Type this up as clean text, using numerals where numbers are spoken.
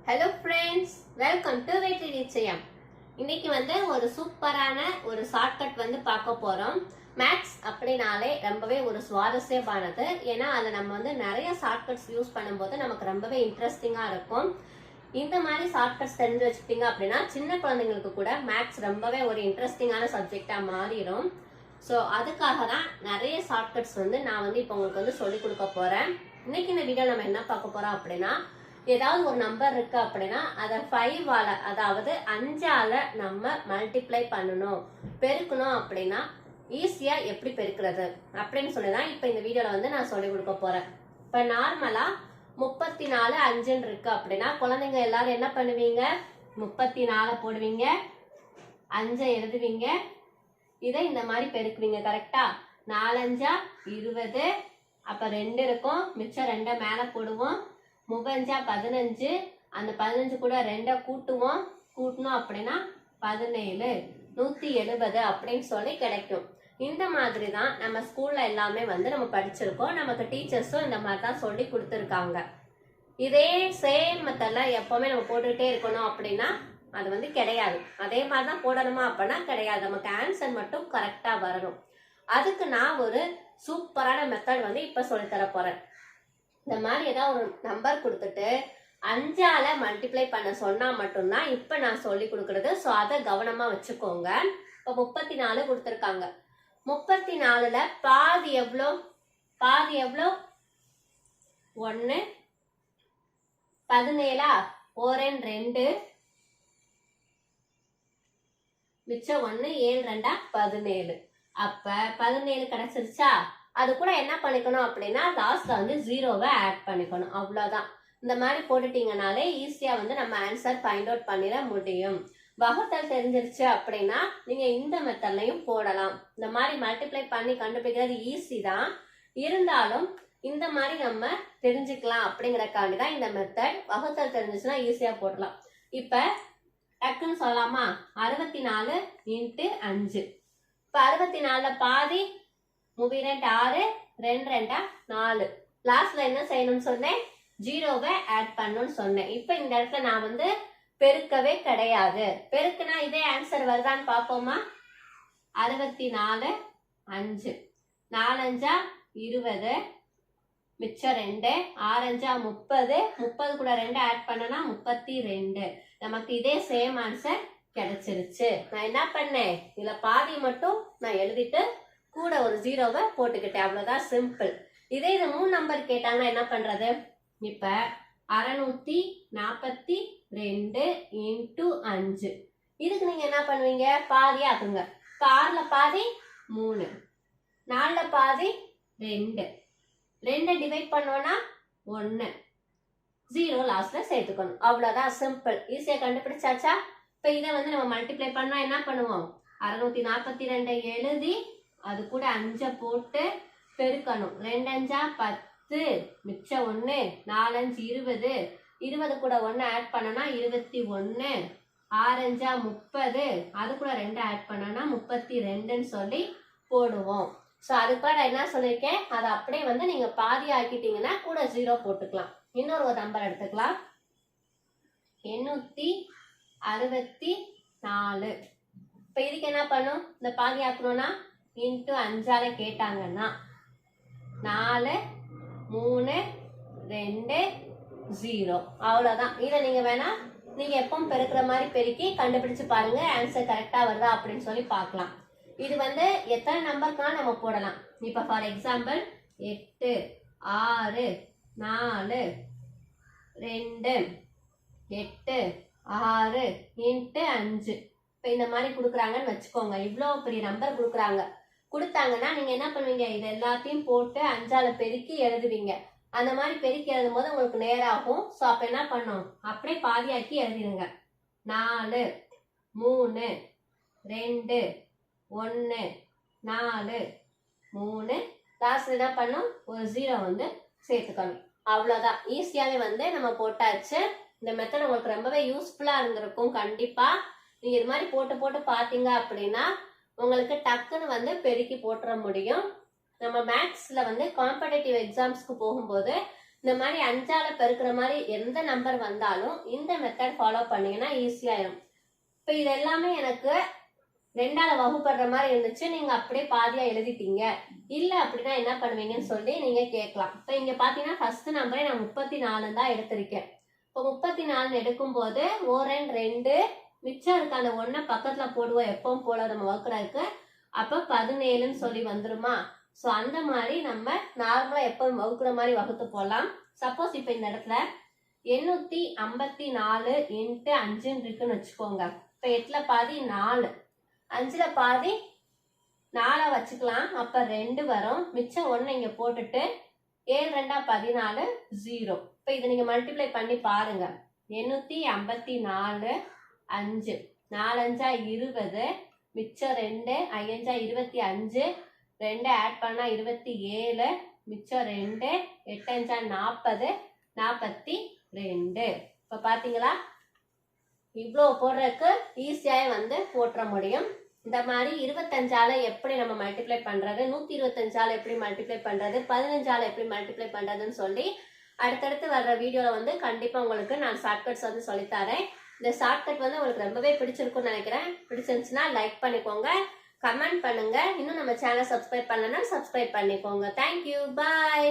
Hello friends, welcome to வெற்றி நிச்சயம். இன்னைக்கு ஒரு சூப்பரான ஒரு ஷார்ட்கட் பார்க்க போறோம். மேக்ஸ் அப்படினாலே ரொம்பவே ஒரு சுவாரஸ்யமானது. ஏன்னா அதை நம்ம நிறைய ஷார்ட்கட்ஸ் யூஸ் பண்ணும்போது நமக்கு ரொம்பவே இன்ட்ரெஸ்டிங்கா இருக்கும். இந்த மாதிரி ஷார்ட்கட்ஸ் தெரிஞ்சு வச்சுக்கிட்டீங்க அப்படின்னா சின்ன குழந்தைங்களுக்கு கூட மேக்ஸ் ரொம்பவே ஒரு இன்ட்ரெஸ்டிங்கான சப்ஜெக்டா மாறிடும். ஸோ அதுக்காக தான் நிறைய ஷார்ட்கட்ஸ் நான் இப்போ உங்களுக்கு சொல்லி கொடுக்க போறேன். இன்னைக்கு இந்த வீடியோ நம்ம என்ன பார்க்க போறோம் அப்படின்னா, ஏதாவது ஒரு நம்பர் இருக்கு அப்படின்னா அதை 5ஆல, அதாவது 5ஆல நம்ம மல்டிப்ளை பண்ணணும், பெருக்கணும் அப்படின்னா ஈஸியா எப்படி பெருக்கிறது அப்படின்னு சொல்லிதான் இப்ப இந்த வீடியோல நான் சொல்லி கொடுக்க போறேன். இப்ப நார்மலா 34 5 இருக்கு அப்படின்னா குழந்தைங்க எல்லாரும் என்ன பண்ணுவீங்க? 34 போடுவீங்க, 5 எழுதுவீங்க, இதை இந்த மாதிரி பெருக்குவீங்க. கரெக்டா? 4 5 20, அப்ப 2 இருக்கும், மிச்சம் 2 மேல போடுவோம். 5 15, அந்த 15 கூட 2 கூட்டுவோம். கூட்டணும் அப்படின்னா 17, 170 அப்படின்னு சொல்லி கிடைக்கும். இந்த மாதிரி தான் நம்ம ஸ்கூல்ல எல்லாமே நம்ம படிச்சிருக்கோம். நமக்கு டீச்சர்ஸும் இந்த மாதிரி தான் சொல்லி கொடுத்துருக்காங்க. இதே சேம் மெத்தட்ல எப்பவுமே நம்ம போட்டுக்கிட்டே இருக்கணும் அப்படின்னா அது கிடையாது. அதே மாதிரி தான் போடணுமா அப்படின்னா கிடையாது. நமக்கு ஆன்சர் மட்டும் கரெக்டா வரணும். அதுக்கு நான் ஒரு சூப்பரான மெத்தட் இப்ப சொல்லித்தர போறேன். இந்த மாதிரி ஏதாவது ஒரு நம்பர் கொடுத்துட்டு 5ஆல மல்டிப்ளை பண்ண சொன்னா மட்டும்தான் இப்ப நான் சொல்லி கொடுக்கறது. ஸோ அதை கவனமா வச்சுக்கோங்க. இப்ப 34 கொடுத்துருக்காங்க. 34ல பாதி எவ்வளோ? பாதி எவ்வளோ? 1. 17 4 2, மிச்சம் 1, 7 2 17. அப்ப 17 கிடைச்சிருச்சா? அது கூட என்ன பண்ணிக்கணும் அப்படின்னா லாஸ்ட்ல 0வை ஆட் பண்ணிக்கணும். அவ்வளவுதான். இந்த மாதிரி போட்டுட்டீங்கனாலே ஈஸியா நம்ம ஆன்சர் ஃபைண்ட் அவுட் பண்ணிட முடியும். வகுத்தல் தெரிஞ்சிருச்சு அப்படின்னா நீங்க இந்த மெத்தட்லயும் போடலாம். இந்த மாதிரி மல்டிப்ளை பண்ணி கண்டுபிடிக்கிறது ஈஸி தான். இருந்தாலும் இந்த மாதிரி நம்ம தெரிஞ்சுக்கலாம் அப்படிங்கறக்காண்டி தான் இந்த மெத்தட். வகுத்தல் தெரிஞ்சிச்சுன்னா ஈஸியா போடலாம். இப்ப டக்குன்னு சொல்லலாமா? 64 × 5. இப்ப 64ல பாதி 3 2 6, 2 2 4. லாஸ்ட்ல என்ன செய்யணும்னு சொன்னேன்? 0வை ஆட் பண்ணணும்னு சொன்னேன். இப்ப இந்த இடத்துல நான் பெருக்கவே கிடையாது. பெருக்குனா இதே ஆன்சர் வருதான்னு பாப்போமா? 64 5, 4 5 20, மிச்சம் 2, 6 5 30, 30 கூட 2 ஆட் பண்ணனா 32. நமக்கு இதே சேம் ஆன்சர் கிடைச்சிருச்சு. நான் என்ன பண்ணேன்? இதுல பாதி மட்டும் நான் எழுதிட்டு கூட ஒரு 0வை போட்டுக்கிட்டேன். அவ்வளவுதான், சிம்பிள். இதே இது 3 நம்பர் கேட்டாங்கன்னா என்ன பண்றது? இப்ப 642 × 5. இதுக்கு நீங்க என்ன பண்ணுவீங்க? பாதி ஆக்குங்க. இப்ப 6ல பாதி 3, 4ல பாதி 2, 2 டிவைட் பண்ணோம்னா 1, 0 லாஸ்ட்ல சேர்த்துக்கணும். அவ்வளவுதான், சிம்பிள். ஈஸியா கண்டுபிடிச்சாச்சா? இப்ப இதை நம்ம மல்டிப்ளை பண்ணா என்ன பண்ணுவோம்? 642 எழுதி அது கூட 5 போட்டு பெருக்கணும். 2 5 10, மிச்சம் 1, 4 5 20, 20 கூட 1 ஆட் பண்ணனா 21, 6 5 30, அது கூட 2 ஆட் பண்ணனா 32ன்னு சொல்லி போடுவோம். ஸோ அதுக்காக நான் என்ன சொல்லியிருக்கேன், அதை அப்படியே நீங்க பாதி ஆக்கிட்டீங்கன்னா கூட 0 போட்டுக்கலாம். இன்னொரு ஒரு நம்பர் எடுத்துக்கலாம். 864. இப்ப இதுக்கு என்ன பண்ணும்? இந்த பாதி ஆக்கணும்னா × 5ஆல கேட்டாங்கன்னா 4 3 2 0. அவ்வளவுதான். இதை நீங்க வேணா நீங்க எப்பவும் பெருக்கிற மாதிரி பெருக்கி கண்டுபிடிச்சு பாருங்க, ஆன்சர் கரெக்டா வருதா அப்படின்னு சொல்லி பார்க்கலாம். இது எத்தனை நம்பருக்குனா நம்ம போடலாம். இப்ப ஃபார் எக்ஸாம்பிள் 8 6 4 2 8 6 × 5. இப்ப இந்த மாதிரி கொடுக்குறாங்கன்னு வச்சுக்கோங்க. இவ்வளவு பெரிய நம்பர் கொடுத்தாங்கன்னா நீங்க என்ன பண்ணுவீங்க? இது எல்லாத்தையும் போட்டு 5ஆல பெருக்கி எழுதுவீங்க. அந்த மாதிரி பெருக்கி எழுதும் போது உங்களுக்கு நேராகும். ஸோ அப்ப என்ன பண்ணும்? அப்படியே பாதியாக்கி எழுதிடுங்க. 4 3 2 1 4 3. லாஸ்ட் என்ன பண்ணும்? ஒரு 0 சேர்த்துக்கணும். அவ்வளவுதான். ஈஸியாவே நம்ம போட்டாச்சு. இந்த மெத்தட் உங்களுக்கு ரொம்பவே யூஸ்ஃபுல்லா இருந்திருக்கும். கண்டிப்பா நீங்க இது மாதிரி போட்டு போட்டு பாத்தீங்க அப்படின்னா உங்களுக்கு டக்குன்னு பெருக்கி போட்டுற முடியும். நம்ம மேக்ஸ்ல காம்படேட்டிவ் எக்ஸாம்ஸ்க்கு போகும்போது இந்த மாதிரி 5ஆல பெருக்கிற மாதிரி எந்த நம்பர் வந்தாலும் இந்த மெத்தட் ஃபாலோ பண்ணீங்கன்னா ஈஸியாயிரும். இப்ப இது எல்லாமே எனக்கு 2ஆல வகுப்படுற மாதிரி இருந்துச்சு, நீங்க அப்படியே பாதியா எழுதிட்டீங்க. இல்ல அப்படின்னா என்ன பண்ணுவீங்கன்னு சொல்லி நீங்க கேட்கலாம். இப்ப இங்க பாத்தீங்கன்னா ஃபர்ஸ்ட் நம்பரே நான் 34 தான் எடுத்திருக்கேன். இப்போ 34 எடுக்கும் போது 1 2 மிச்சம் இருக்க அந்த 1 பக்கத்துல போடுவோம் எப்பவும் போல நம்ம வகுக்கிறதுக்கு. அப்ப 17ன்னு சொல்லி வந்துருமா? ஸோ அந்த மாதிரி நம்ம நார்மலா எப்பவும் வகுக்கிற மாதிரி வகுத்து போடலாம். சப்போஸ் இப்ப இந்த இடத்துல 854 இன்ட்டு 5 இருக்குன்னு வச்சுக்கோங்க. இப்ப 8ல பாதி 4, 5ல பாதி 4 வச்சுக்கலாம். அப்ப 2 வரும். மிச்சம் 1 இங்க போட்டுட்டு 7 2 14 0. இப்ப இதை நீங்க மல்டிப்ளை பண்ணி பாருங்க. 854 5 4 5 20, மிச்சம் 2 5 25, 2 ஆட் பண்ணா 27, மிச்சம் 2 8 5 40 42. இப்ப பாத்தீங்களா, இவ்வளோ போடுறதுக்கு ஈஸியாவே வந்து போட்டுற முடியும். இந்த மாதிரி 25ஆல எப்படி நம்ம மல்டிப்ளை பண்றது, 125ஆல எப்படி மல்டிப்ளை பண்றது, 15ஆல எப்படி மல்டிப்ளை பண்றதுன்னு சொல்லி அடுத்தடுத்து வர்ற வீடியோல வந்து கண்டிப்பா உங்களுக்கு நான் ஷார்ட்கட்ஸ் வந்து சொல்லித்தரேன். இந்த ஷார்ட்கட் வந்து உங்களுக்கு ரொம்பவே பிடிச்சிருக்கும்னு நினைக்கிறேன். பிடிச்சிருந்துச்சுன்னா லைக் பண்ணிக்கோங்க, கமெண்ட் பண்ணுங்க. இன்னும் நம்ம சேனல் சப்ஸ்கிரைப் பண்ணலன்னா சப்ஸ்கிரைப் பண்ணிக்கோங்க. தேங்க்யூ, பாய்.